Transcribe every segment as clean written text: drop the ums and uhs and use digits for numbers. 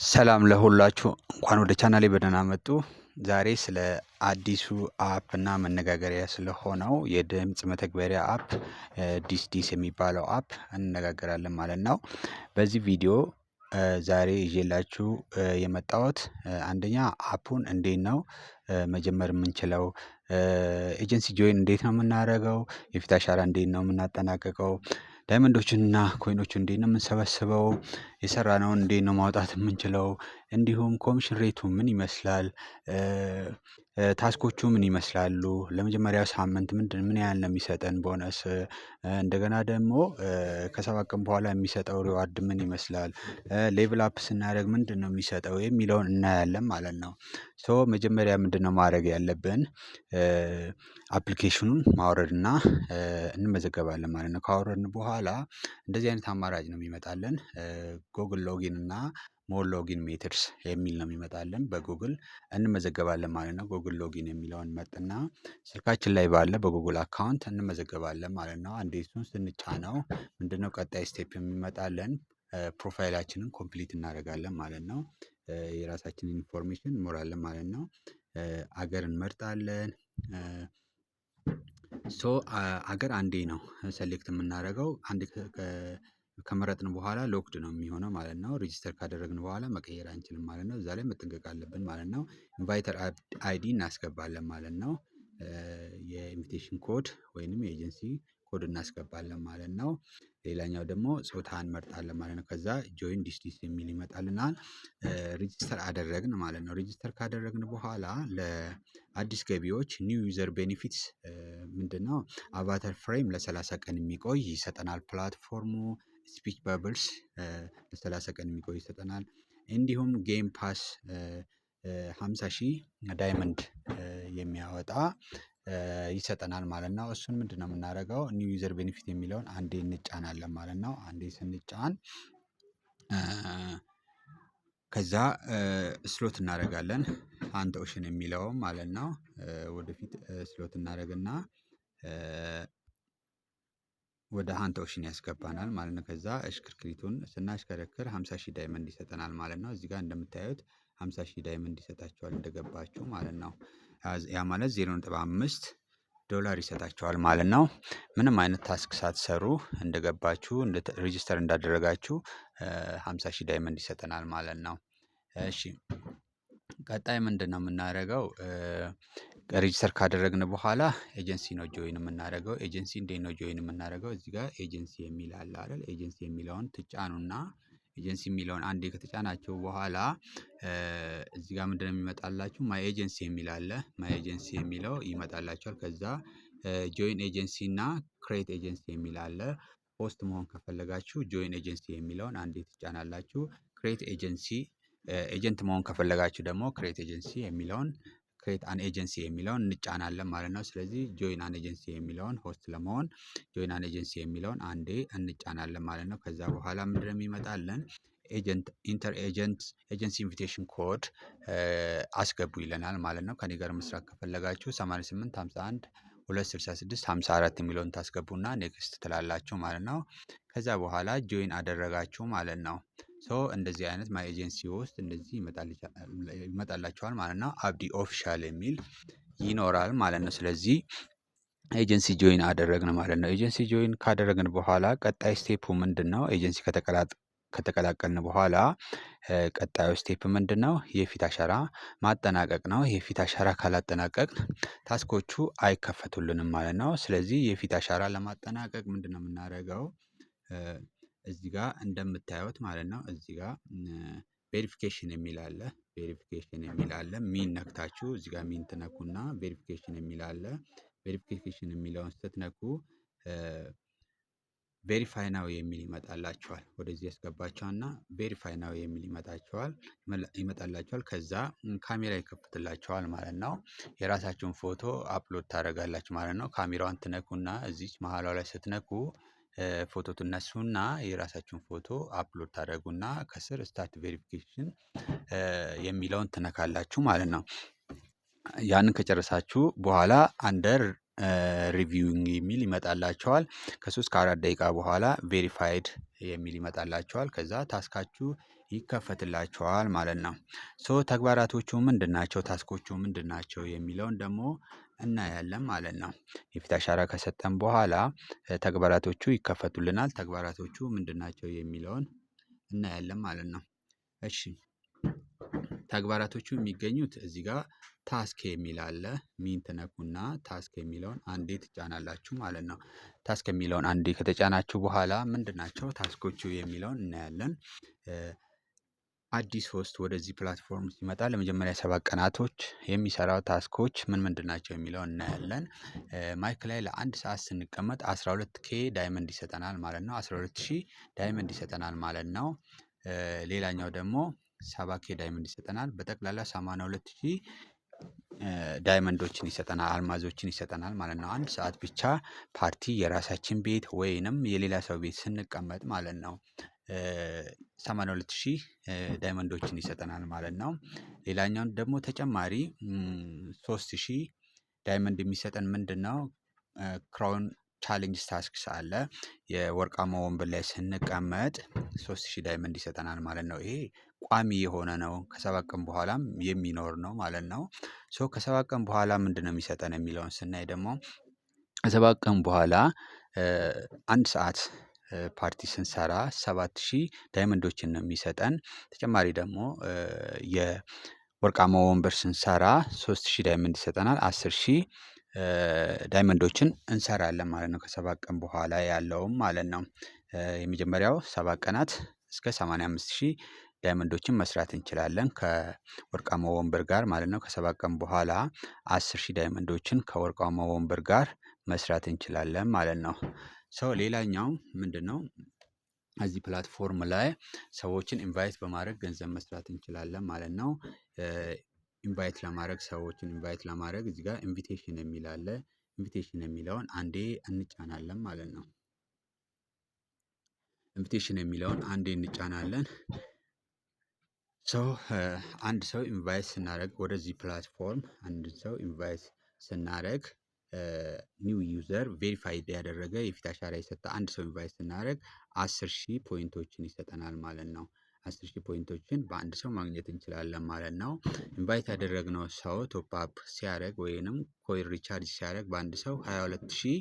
ሰላም ለሁላችሁ እንኳን ወደ ቻናሌ በደህና መጡ። ዛሬ ስለ አዲሱ አፕ እና መነጋገሪያ ስለሆነው የድምጽ መተግበሪያ አፕ ዲስ የሚባለው አፕ እንነጋገራለን ማለት ነው። በዚህ ቪዲዮ ዛሬ ይዤላችሁ የመጣሁት አንደኛ አፑን እንዴት ነው መጀመር የምንችለው፣ ኤጀንሲ ጆይን እንዴት ነው የምናደርገው፣ የፊት አሻራ እንዴት ነው የምናጠናቅቀው፣ ዳይመንዶችንና ኮይኖችን እንዴት ነው የምንሰበስበው፣ የሰራነውን እንዴት ነው ማውጣት የምንችለው፣ እንዲሁም ኮሚሽን ሬቱ ምን ይመስላል፣ ታስኮቹ ምን ይመስላሉ፣ ለመጀመሪያው ሳምንት ምን ያህል ነው የሚሰጠን ቦነስ፣ እንደገና ደግሞ ከ7 ቀን በኋላ የሚሰጠው ሪዋርድ ምን ይመስላል፣ ሌቭል አፕ ስናደርግ ምንድነው የሚሰጠው የሚለውን እናያለን ማለት ነው። ሶ መጀመሪያ ምንድነው ማድረግ ያለብን፣ አፕሊኬሽኑን ማውረድና እንመዘገባለን ማለት ነው። ካወረድን በኋላ እንደዚህ አይነት አማራጭ ነው የሚመጣልን። ጉግል ሎጊን እና ሞር ሎጊን ሜተድስ የሚል ነው የሚመጣልን። በጉግል እንመዘገባለን ማለት ነው። ጉግል ሎጊን የሚለውን መርጥና ስልካችን ላይ ባለ በጉግል አካውንት እንመዘገባለን ማለት ነው። አንዴ እሱን ስንጫነው ምንድነው ቀጣይ ስቴፕ የሚመጣልን፣ ፕሮፋይላችንን ኮምፕሊት እናደርጋለን ማለት ነው። የራሳችንን ኢንፎርሜሽን እንሞላለን ማለት ነው። አገር እንመርጣለን። ሶ አገር አንዴ ነው ሰሌክት የምናደርገው። አንዴ ከመረጥን በኋላ ሎክድ ነው የሚሆነው ማለት ነው። ሬጂስተር ካደረግን በኋላ መቀየር አንችልም ማለት ነው። እዛ ላይ መጠንቀቅ አለብን ማለት ነው። ኢንቫይተር አይዲ እናስገባለን ማለት ነው። የኢንቪቴሽን ኮድ ወይንም የኤጀንሲ ኮድ እናስገባለን ማለት ነው። ሌላኛው ደግሞ ጾታ እንመርጣለን ማለት ነው። ከዛ ጆይን ዲስ የሚል ይመጣልናል። ሬጂስተር አደረግን ማለት ነው። ሬጂስተር ካደረግን በኋላ ለአዲስ ገቢዎች ኒው ዩዘር ቤኔፊትስ ምንድነው፣ አቫተር ፍሬም ለ30 ቀን የሚቆይ ይሰጠናል። ፕላትፎርሙ ስፒች ባብልስ ለ30 ቀን የሚቆይ ይሰጠናል። እንዲሁም ጌም ፓስ 50,000 ዳይመንድ የሚያወጣ ይሰጠናል ማለት ነው። እሱን ምንድነው የምናደርገው፣ ኒው ዩዘር ቤኔፊት የሚለውን አንዴ እንጫናለን ማለት ነው። አንዴ ስንጫን ከዛ ስሎት እናደርጋለን ሃንት ኦሽን የሚለው ማለት ነው። ወደፊት ስሎት እናደርግና ወደ ሃንት ኦሽን ያስገባናል ማለት ነው። ከዛ እሽክርክሪቱን ስናሽከረክር 50,000 ዳይመንድ ይሰጠናል ማለት ነው። እዚህ ጋር እንደምታዩት 50,000 ዳይመንድ ይሰጣቸዋል እንደገባችሁ ማለት ነው። ያ ማለት 0.5 ዶላር ይሰጣቸዋል ማለት ነው። ምንም አይነት ታስክ ሳትሰሩ እንደገባችሁ ሬጂስተር እንዳደረጋችሁ 50,000 ዳይመንድ ይሰጠናል ማለት ነው። እሺ ቀጣይ ምንድነው የምናደርገው፣ ሬጂስተር ካደረግን በኋላ ኤጀንሲ ነው ጆይን የምናደርገው። ኤጀንሲ እንዴት ነው ጆይን የምናደርገው፣ እዚህ ጋር ኤጀንሲ የሚል አለ አይደል? ኤጀንሲ የሚለውን ትጫኑና ኤጀንሲ የሚለውን አንዴ ከተጫናችሁ በኋላ እዚህ ጋር ምንድነው የሚመጣላችሁ፣ ማይ ኤጀንሲ የሚል አለ። ማይ ኤጀንሲ የሚለው ይመጣላችኋል። ከዛ ጆይን ኤጀንሲ እና ክሬት ኤጀንሲ የሚል አለ። ሆስት መሆን ከፈለጋችሁ ጆይን ኤጀንሲ የሚለውን አንዴ ትጫናላችሁ። ክሬት ኤጀንሲ ኤጀንት መሆን ከፈለጋችሁ ደግሞ ክሬት ኤጀንሲ የሚለውን ክሬት አን ኤጀንሲ የሚለውን እንጫናለን ማለት ነው። ስለዚህ ጆይን አን ኤጀንሲ የሚለውን ሆስት ለመሆን ጆይን አን ኤጀንሲ የሚለውን አንዴ እንጫናለን ማለት ነው። ከዛ በኋላ ምንድነው የሚመጣልን፣ ኤጀንት ኢንተር ኤጀንሲ ኢንቪቴሽን ኮድ አስገቡ ይለናል ማለት ነው። ከኔ ጋር መስራት ከፈለጋችሁ 88 51 266 54 የሚለውን ታስገቡና ኔክስት ትላላችሁ ማለት ነው። ከዛ በኋላ ጆይን አደረጋችሁ ማለት ነው። ሶ እንደዚህ አይነት ማይ ኤጀንሲ ውስጥ እንደዚህ ይመጣላችኋል ማለት ነው። አብዲ ኦፊሻል የሚል ይኖራል ማለት ነው። ስለዚህ ኤጀንሲ ጆይን አደረግን ማለት ነው። ኤጀንሲ ጆይን ካደረግን በኋላ ቀጣይ ስቴፑ ምንድነው፣ ኤጀንሲ ከተቀላቀልን በኋላ ቀጣዩ ስቴፕ ምንድነው፣ የፊት አሻራ ማጠናቀቅ ነው። የፊት አሻራ ካላጠናቀቅ ታስኮቹ አይከፈቱልንም ማለት ነው። ስለዚህ የፊት አሻራ ለማጠናቀቅ ምንድነው የምናደርገው፣ እዚህ ጋር እንደምታዩት ማለት ነው። እዚህ ጋር ቬሪፊኬሽን የሚል አለ። ቬሪፊኬሽን የሚል አለ። ሚን ነክታችሁ እዚህ ጋር ሚን ትነኩና ቬሪፊኬሽን የሚል አለ። ቬሪፊኬሽን የሚለውን ስትነኩ ቬሪፋይ ናው የሚል ይመጣላችኋል። ወደዚህ ያስገባችኋልና ቬሪፋይ ናው የሚል ይመጣላችኋል። ከዛ ካሜራ ይከፍትላችኋል ማለት ነው። የራሳችሁን ፎቶ አፕሎድ ታደርጋላችሁ ማለት ነው። ካሜራዋን ትነኩና እዚች መሀሏ ላይ ስትነኩ ፎቶ ትነሱና የራሳችሁን ፎቶ አፕሎድ ታደርጉና ከስር ስታርት ቬሪፊኬሽን የሚለውን ትነካላችሁ ማለት ነው። ያንን ከጨረሳችሁ በኋላ አንደር ሪቪዊንግ የሚል ይመጣላቸዋል። ከ3 ከ4 ደቂቃ በኋላ ቬሪፋይድ የሚል ይመጣላቸዋል። ከዛ ታስካችሁ ይከፈትላቸዋል ማለት ነው። ሶ ተግባራቶቹ ምንድናቸው? ታስኮቹ ምንድናቸው? የሚለውን ደግሞ እናያለን ማለት ነው። የፊት አሻራ ከሰጠን በኋላ ተግባራቶቹ ይከፈቱልናል። ተግባራቶቹ ምንድናቸው የሚለውን እናያለን ማለት ነው። እሺ ተግባራቶቹ የሚገኙት እዚህ ጋር ታስክ የሚል አለ። ሚን ትነኩና ታስክ የሚለውን አንዴ ትጫናላችሁ ማለት ነው። ታስክ የሚለውን አንዴ ከተጫናችሁ በኋላ ምንድናቸው ታስኮቹ የሚለውን እናያለን። አዲስ ሆስት ወደዚህ ፕላትፎርም ሲመጣ ለመጀመሪያ 7 ቀናቶች የሚሰራው ታስኮች ምን ምንድን ናቸው የሚለውን እናያለን። ማይክ ላይ ለአንድ ሰዓት ስንቀመጥ 12K ዳይመንድ ይሰጠናል ማለት ነው። 12000 ዳይመንድ ይሰጠናል ማለት ነው። ሌላኛው ደግሞ 7K ዳይመንድ ይሰጠናል። በጠቅላላ 82000 ዳይመንዶችን ይሰጠናል፣ አልማዞችን ይሰጠናል ማለት ነው። አንድ ሰዓት ብቻ ፓርቲ የራሳችን ቤት ወይንም የሌላ ሰው ቤት ስንቀመጥ ማለት ነው 82000 ዳይመንዶችን ይሰጠናል ማለት ነው። ሌላኛውን ደግሞ ተጨማሪ 3000 ዳይመንድ የሚሰጠን ምንድነው? ክራውን ቻሌንጅ ታስክስ አለ። የወርቃማ ወንበር ላይ ስንቀመጥ 3000 ዳይመንድ ይሰጠናል ማለት ነው። ይሄ ቋሚ የሆነ ነው። ከ7 ቀን በኋላም የሚኖር ነው ማለት ነው። ሶ ከ7 ቀን በኋላ ምንድነው የሚሰጠን የሚለውን ስናይ ደግሞ ከ7 ቀን በኋላ አንድ ሰዓት ፓርቲ ስንሰራ 7000 ዳይመንዶችን ነው የሚሰጠን። ተጨማሪ ደግሞ የወርቃማ ወንበር ስንሰራ 3000 ዳይመንድ ይሰጠናል። 10000 ዳይመንዶችን እንሰራለን ማለት ነው። ከ7 ቀን በኋላ ያለውም ማለት ነው። የመጀመሪያው 7 ቀናት እስከ 85000 ዳይመንዶችን መስራት እንችላለን ከወርቃማ ወንበር ጋር ማለት ነው። ከ7 ቀን በኋላ 10000 ዳይመንዶችን ከወርቃማ ወንበር ጋር መስራት እንችላለን ማለት ነው። ሶ ሌላኛው ምንድነው? እዚህ ፕላትፎርም ላይ ሰዎችን ኢንቫይት በማድረግ ገንዘብ መስራት እንችላለን ማለት ነው። ኢንቫይት ለማድረግ ሰዎችን ኢንቫይት ለማድረግ እዚህ ጋር ኢንቪቴሽን የሚል አለ። ኢንቪቴሽን የሚለውን አንዴ እንጫናለን ማለት ነው። ኢንቪቴሽን የሚለውን አንዴ እንጫናለን። ሶ አንድ ሰው ኢንቫይት ስናደርግ ወደዚህ ፕላትፎርም አንድ ሰው ኢንቫይት ስናደርግ ኒው ዩዘር ቬሪፋይድ ያደረገ የፊት አሻራ የሰጠ አንድ ሰው ኢንቫይት ስናደርግ 10000 ፖይንቶችን ይሰጠናል ማለት ነው። 10000 ፖይንቶችን በአንድ ሰው ማግኘት እንችላለን ማለት ነው። ኢንቫይት ያደረግነው ሰው ቶፕ አፕ ሲያደርግ ወይንም ኮይን ሪቻርጅ ሲያደርግ በአንድ ሰው 22000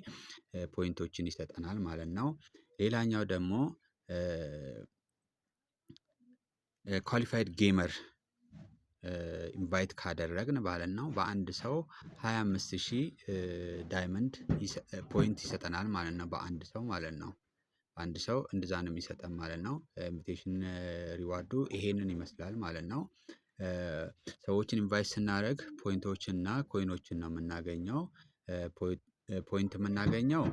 ፖይንቶችን ይሰጠናል ማለት ነው። ሌላኛው ደግሞ ኳሊፋይድ ጌመር ኢንቫይት ካደረግን ማለት ነው በአንድ ሰው 25000 ዳይመንድ ፖይንት ይሰጠናል ማለት ነው። በአንድ ሰው ማለት ነው። በአንድ ሰው እንደዛ ነው የሚሰጠን ማለት ነው። ኢንቪቴሽን ሪዋርዱ ይሄንን ይመስላል ማለት ነው። ሰዎችን ኢንቫይት ስናደርግ ፖይንቶችን እና ኮይኖችን ነው የምናገኘው። ፖይንት የምናገኘው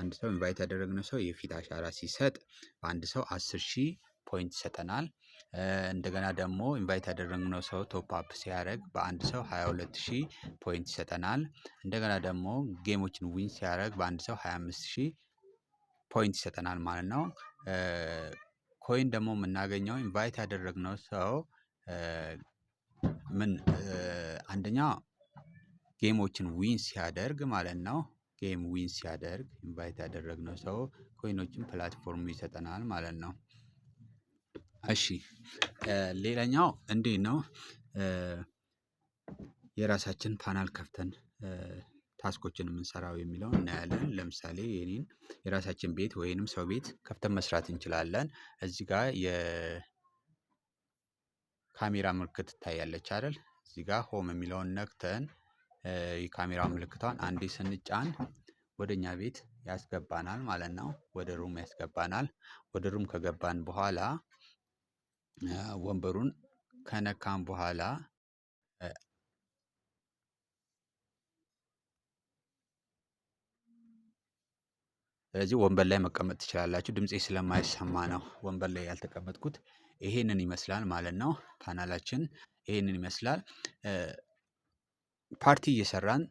አንድ ሰው ኢንቫይት ያደረግነው ሰው የፊት አሻራ ሲሰጥ በአንድ ሰው 10000 ፖይንት ይሰጠናል። እንደገና ደግሞ ኢንቫይት ያደረግነው ሰው ቶፕ አፕ ሲያደርግ በአንድ ሰው 22000 ፖይንት ይሰጠናል። እንደገና ደግሞ ጌሞችን ዊን ሲያደርግ በአንድ ሰው 25000 ፖይንት ይሰጠናል ማለት ነው። ኮይን ደግሞ የምናገኘው ኢንቫይት ያደረግነው ሰው ምን አንደኛ ጌሞችን ዊን ሲያደርግ ማለት ነው። ጌም ዊን ሲያደርግ ኢንቫይት ያደረግነው ሰው ኮይኖችን ፕላትፎርሙ ይሰጠናል ማለት ነው። እሺ ሌላኛው እንዴት ነው? የራሳችን ፓናል ከፍተን ታስኮችን የምንሰራው የሚለውን እናያለን። ለምሳሌ የኔን የራሳችን ቤት ወይንም ሰው ቤት ከፍተን መስራት እንችላለን። እዚህ ጋር የካሜራ ምልክት ትታያለች አይደል? እዚህ ጋር ሆም የሚለውን ነክተን የካሜራ ምልክቷን አንዴ ስንጫን ወደኛ ቤት ያስገባናል ማለት ነው። ወደ ሩም ያስገባናል። ወደ ሩም ከገባን በኋላ ወንበሩን ከነካን በኋላ ስለዚህ ወንበር ላይ መቀመጥ ትችላላችሁ። ድምፄ ስለማይሰማ ነው ወንበር ላይ ያልተቀመጥኩት። ይሄንን ይመስላል ማለት ነው። ፓናላችን ይሄንን ይመስላል። ፓርቲ እየሰራን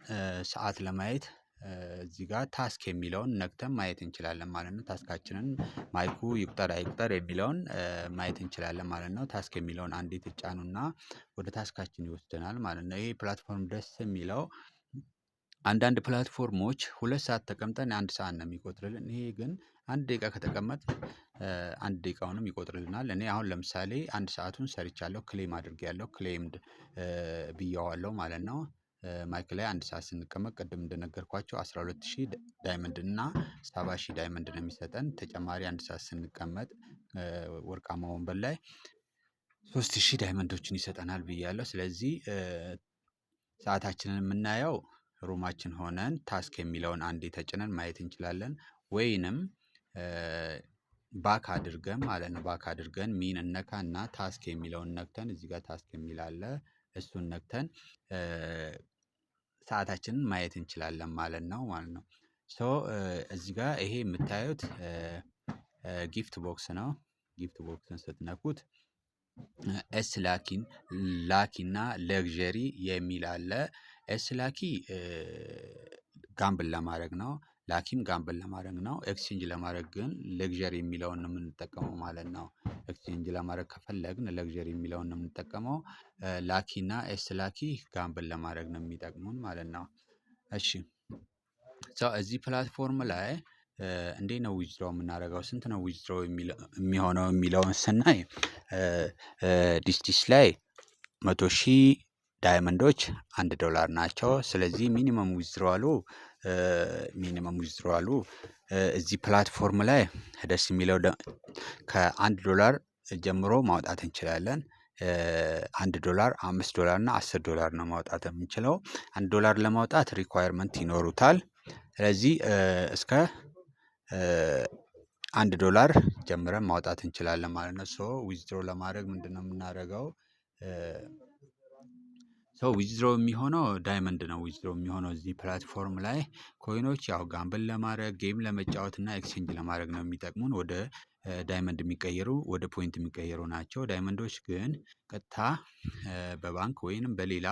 ሰዓት ለማየት እዚህ ጋር ታስክ የሚለውን ነክተን ማየት እንችላለን ማለት ነው። ታስካችንን ማይኩ ይቁጠር አይቁጠር የሚለውን ማየት እንችላለን ማለት ነው። ታስክ የሚለውን አንዴ ትጫኑና ወደ ታስካችን ይወስደናል ማለት ነው። ይሄ ፕላትፎርም ደስ የሚለው አንዳንድ ፕላትፎርሞች 2 ሰዓት ተቀምጠን 1 ሰዓት ነው የሚቆጥርልን። ይሄ ግን 1 ደቂቃ ከተቀመጥ 1 ደቂቃውንም ይቆጥርልናል። እኔ አሁን ለምሳሌ 1 ሰዓቱን ሰርቻለሁ፣ ክሌም አድርጌያለሁ፣ ክሌምድ ብየዋለሁ ማለት ነው። ማይክ ላይ 1 ሰዓት ስንቀመጥ ቅድም እንደነገርኳቸው 12,000 ዳይመንድ እና 70,000 ዳይመንድ ነው የሚሰጠን። ተጨማሪ 1 ሰዓት ስንቀመጥ ወርቃማ ወንበር ላይ 3,000 ዳይመንዶችን ይሰጠናል ብያለሁ። ስለዚህ ሰዓታችንን የምናየው ሩማችን ሆነን ታስክ የሚለውን አንዴ ተጭነን ማየት እንችላለን። ወይንም ባክ አድርገን ማለት ነው። ባክ አድርገን ሚን እነካና ታስክ የሚለውን ነክተን እዚህ ጋር ታስክ የሚል አለ፣ እሱን ነክተን ሰዓታችንን ማየት እንችላለን ማለት ነው። ሶ እዚህ ጋር ይሄ የምታዩት ጊፍት ቦክስ ነው። ጊፍት ቦክስን ስትነኩት ኤስ ላኪ እና ለግዠሪ የሚል አለ። ኤስ ላኪ ጋምብል ለማድረግ ነው። ላኪም ጋምብል ለማድረግ ነው። ኤክስቼንጅ ለማድረግ ግን ለግዠሪ የሚለውን ነው የምንጠቀመው ማለት ነው። ኤክስቼንጅ ለማድረግ ከፈለግን ለግዠሪ የሚለውን ነው የምንጠቀመው። ላኪ እና ኤስ ላኪ ጋምብል ለማድረግ ነው የሚጠቅሙን ማለት ነው። እሺ እዚህ ፕላትፎርም ላይ እንዴት ነው ዊዝድሮ የምናደርገው? ስንት ነው ዊዝድሮ የሚሆነው የሚለውን ስናይ ዲስቲስ ላይ 100,000 ዳይመንዶች $1 ናቸው። ስለዚህ ሚኒመም ዊዝድሮዋሉ እዚህ ፕላትፎርም ላይ ደስ የሚለው $1 ጀምሮ ማውጣት እንችላለን። $1፣ $5 እና $10 ነው ማውጣት የምንችለው። $1 ለማውጣት ሪኳየርመንት ይኖሩታል። ስለዚህ እስከ $1 ጀምረን ማውጣት እንችላለን ማለት ነው። ሶ ዊዝድሮ ለማድረግ ምንድነው የምናደርገው? ዊዝድሮ የሚሆነው ዳይመንድ ነው። ዊዝድሮ የሚሆነው እዚህ ፕላትፎርም ላይ ኮይኖች ያው ጋምብል ለማድረግ ጌም ለመጫወት እና ኤክስቼንጅ ለማድረግ ነው የሚጠቅሙን። ወደ ዳይመንድ የሚቀየሩ ወደ ፖይንት የሚቀየሩ ናቸው። ዳይመንዶች ግን ቀጥታ በባንክ ወይንም በሌላ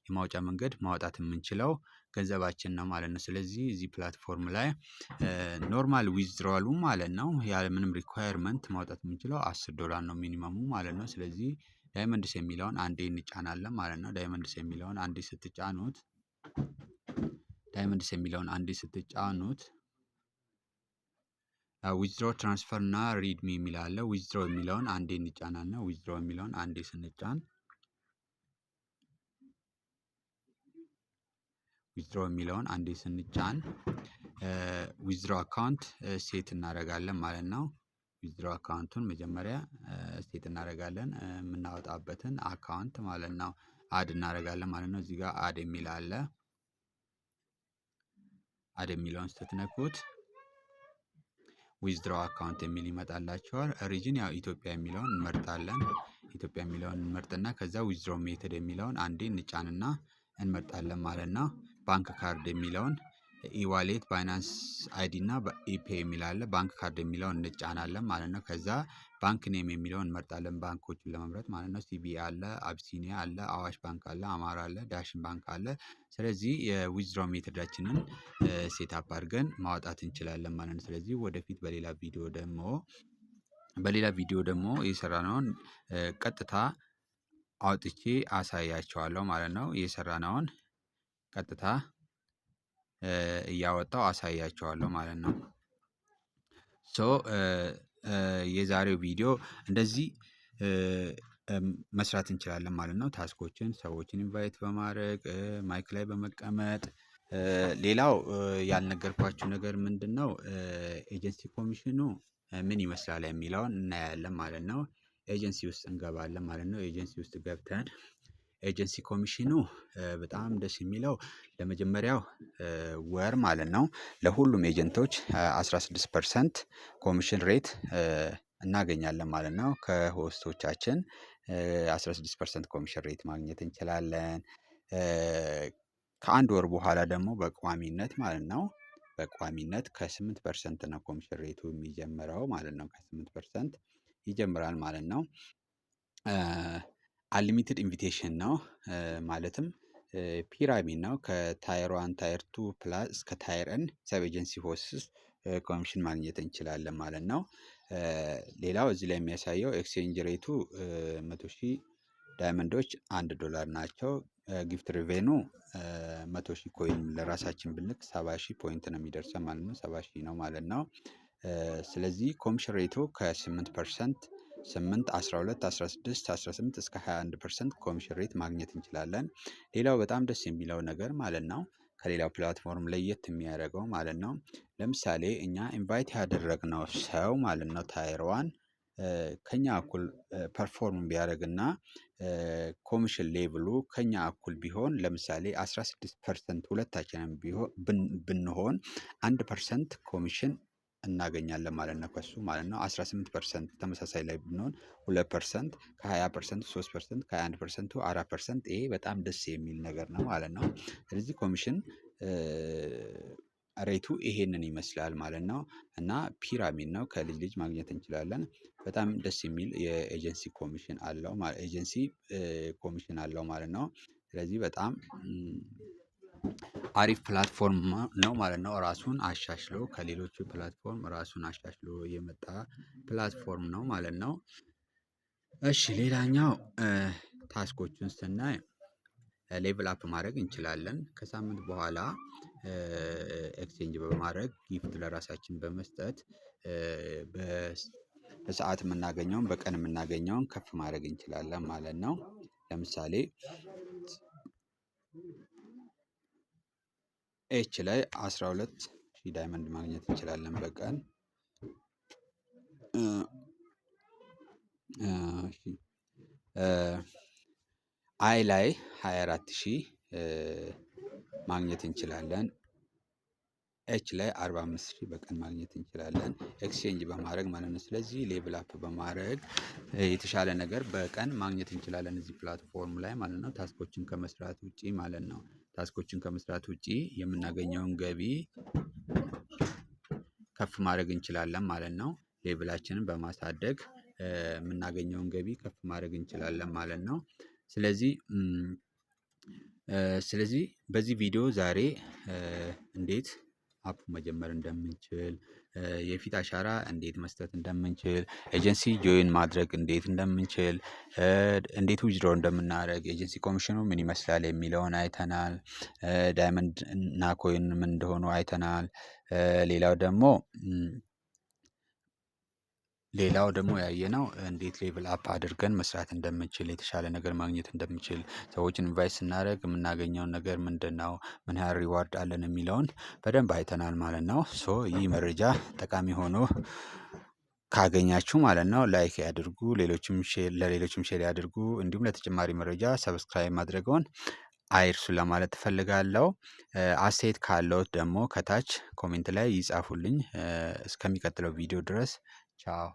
የማውጫ መንገድ ማውጣት የምንችለው ገንዘባችን ነው ማለት ነው። ስለዚህ እዚህ ፕላትፎርም ላይ ኖርማል ዊዝድሮዋሉ ማለት ነው ያለምንም ሪኳየርመንት ማውጣት የምንችለው $10 ነው ሚኒመሙ ማለት ነው። ስለዚህ ዳይመንድስ የሚለውን አንዴ እንጫናለን ማለት ነው። ዳይመንድስ የሚለውን አንዴ ስትጫኑት ዊዝድሮ፣ ትራንስፈር እና ሪድሚ የሚል አለ። ዊዝድሮ የሚለውን አንዴ እንጫናለን። ዊዝድሮ የሚለውን አንዴ ስንጫን ዊዝድሮ አካውንት ሴት እናደርጋለን ማለት ነው። ዊዝድሮ አካውንቱን መጀመሪያ ሴት እናደርጋለን፣ የምናወጣበትን አካውንት ማለት ነው። አድ እናደርጋለን ማለት ነው። እዚህ ጋር አድ የሚል አለ። አድ የሚለውን ስትነኩት ዊዝድሮ አካውንት የሚል ይመጣላችኋል። ሪጅን ያው ኢትዮጵያ የሚለውን እንመርጣለን። ኢትዮጵያ የሚለውን እንመርጥና ከዛ ዊዝድሮ ሜተድ የሚለውን አንዴ እንጫንና እንመርጣለን ማለት ነው። ባንክ ካርድ የሚለውን ኢዋሌት፣ ባይናንስ አይዲ እና ኢፔ የሚል አለ። ባንክ ካርድ የሚለውን እንጫናለን ማለት ነው። ከዛ ባንክ ኔም የሚለውን እንመርጣለን ባንኮቹን ለመምረጥ ማለት ነው። ሲቢኢ አለ፣ አቢሲኒያ አለ፣ አዋሽ ባንክ አለ፣ አማራ አለ፣ ዳሽን ባንክ አለ። ስለዚህ የዊዝድሮ ሜተዳችንን ሴትአፕ አድርገን ማውጣት እንችላለን ማለት ነው። ስለዚህ ወደፊት በሌላ ቪዲዮ ደግሞ የሰራነውን ቀጥታ አውጥቼ አሳያቸዋለሁ ማለት ነው። የሰራነውን ቀጥታ እያወጣው አሳያቸዋለሁ ማለት ነው። የዛሬው ቪዲዮ እንደዚህ መስራት እንችላለን ማለት ነው። ታስኮችን ሰዎችን ኢንቫይት በማድረግ ማይክ ላይ በመቀመጥ ሌላው ያልነገርኳችሁ ነገር ምንድነው? ኤጀንሲ ኮሚሽኑ ምን ይመስላል የሚለውን እናያለን ማለት ነው። ኤጀንሲ ውስጥ እንገባለን ማለት ነው። ኤጀንሲ ውስጥ ገብተን ኤጀንሲ ኮሚሽኑ በጣም ደስ የሚለው ለመጀመሪያው ወር ማለት ነው ለሁሉም ኤጀንቶች 16% ኮሚሽን ሬት እናገኛለን ማለት ነው። ከሆስቶቻችን 16% ኮሚሽን ሬት ማግኘት እንችላለን። ከአንድ ወር በኋላ ደግሞ በቋሚነት ማለት ነው ከ8% ነው ኮሚሽን ሬቱ የሚጀምረው ማለት ነው። ከ8% ይጀምራል ማለት ነው። አንሊሚትድ ኢንቪቴሽን ነው ማለትም ፒራሚድ ነው። ከታየር 1 ታየር 2 ፕላስ እስከ ታየር ኤን ሰብ ኤጀንሲ ሆስትስ ኮሚሽን ማግኘት እንችላለን ማለት ነው። ሌላው እዚህ ላይ የሚያሳየው ኤክስቼንጅ ሬቱ 100,000 ዳይመንዶች $1 ናቸው። ጊፍት ሪቬኑ 100,000 ኮይን ለራሳችን ብንልክ 70,000 ፖይንት ነው የሚደርሰን ማለት ነው። 70,000 ነው ማለት ነው። ስለዚህ ኮሚሽን ሬቱ ከ8%፣ 8፣ 12፣ 16፣ 18 እስከ 21% ኮሚሽን ሬት ማግኘት እንችላለን። ሌላው በጣም ደስ የሚለው ነገር ማለት ነው ከሌላው ፕላትፎርም ለየት የሚያደርገው ማለት ነው፣ ለምሳሌ እኛ ኢንቫይት ያደረግነው ሰው ማለት ነው ታየር ዋን ከኛ እኩል ፐርፎርም ቢያደርግና ኮሚሽን ሌቭሉ ከኛ እኩል ቢሆን ለምሳሌ 16% ሁለታችንም ብንሆን 1% ኮሚሽን እናገኛለን ማለት ነው ከሱ ማለት ነው። 18% ተመሳሳይ ላይ ብንሆን 2%፣ ከ20% 3%፣ ከ21% 4%። ይሄ በጣም ደስ የሚል ነገር ነው ማለት ነው። ስለዚህ ኮሚሽን ሬቱ ይሄንን ይመስላል ማለት ነው። እና ፒራሚድ ነው፣ ከልጅ ልጅ ማግኘት እንችላለን። በጣም ደስ የሚል የኤጀንሲ ኮሚሽን አለው ኤጀንሲ ኮሚሽን አለው ማለት ነው። ስለዚህ በጣም አሪፍ ፕላትፎርም ነው ማለት ነው። ራሱን አሻሽሎ ከሌሎቹ ፕላትፎርም ራሱን አሻሽሎ የመጣ ፕላትፎርም ነው ማለት ነው። እሺ ሌላኛው ታስኮቹን ስናይ ሌቭል አፕ ማድረግ እንችላለን። ከሳምንት በኋላ ኤክስቼንጅ በማድረግ ጊፍት ለራሳችን በመስጠት በሰዓት የምናገኘውን በቀን የምናገኘውን ከፍ ማድረግ እንችላለን ማለት ነው። ለምሳሌ ኤች ላይ 12,000 ዳይመንድ ማግኘት እንችላለን በቀን። አይ ላይ 24,000 ማግኘት እንችላለን። ኤች ላይ 45,000 በቀን ማግኘት እንችላለን ኤክስቼንጅ በማድረግ ማለት ነው። ስለዚህ ሌቭል አፕ በማድረግ የተሻለ ነገር በቀን ማግኘት እንችላለን እዚህ ፕላትፎርም ላይ ማለት ነው። ታስኮችን ከመስራት ውጪ ማለት ነው። ታስኮችን ከመስራት ውጪ የምናገኘውን ገቢ ከፍ ማድረግ እንችላለን ማለት ነው። ሌቭላችንን በማሳደግ የምናገኘውን ገቢ ከፍ ማድረግ እንችላለን ማለት ነው። ስለዚህ በዚህ ቪዲዮ ዛሬ እንዴት አፕ መጀመር እንደምንችል፣ የፊት አሻራ እንዴት መስጠት እንደምንችል፣ ኤጀንሲ ጆይን ማድረግ እንዴት እንደምንችል፣ እንዴት ዊዝድሮ እንደምናደርግ፣ ኤጀንሲ ኮሚሽኑ ምን ይመስላል የሚለውን አይተናል። ዳይመንድ እና ኮይን ምን እንደሆኑ አይተናል። ሌላው ደግሞ ያየነው እንዴት ሌቭል አፕ አድርገን መስራት እንደምንችል፣ የተሻለ ነገር ማግኘት እንደምንችል፣ ሰዎችን ኢንቫይት ስናደርግ የምናገኘውን ነገር ምንድነው፣ ምን ያህል ሪዋርድ አለን የሚለውን በደንብ አይተናል ማለት ነው። ይህ መረጃ ጠቃሚ ሆኖ ካገኛችሁ ማለት ነው ላይክ ያድርጉ፣ ለሌሎችም ሼር ያድርጉ። እንዲሁም ለተጨማሪ መረጃ ሰብስክራይብ ማድረግዎን አይርሱ ለማለት እፈልጋለሁ። አስተያየት ካለዎት ደግሞ ከታች ኮሜንት ላይ ይጻፉልኝ። እስከሚቀጥለው ቪዲዮ ድረስ ቻው።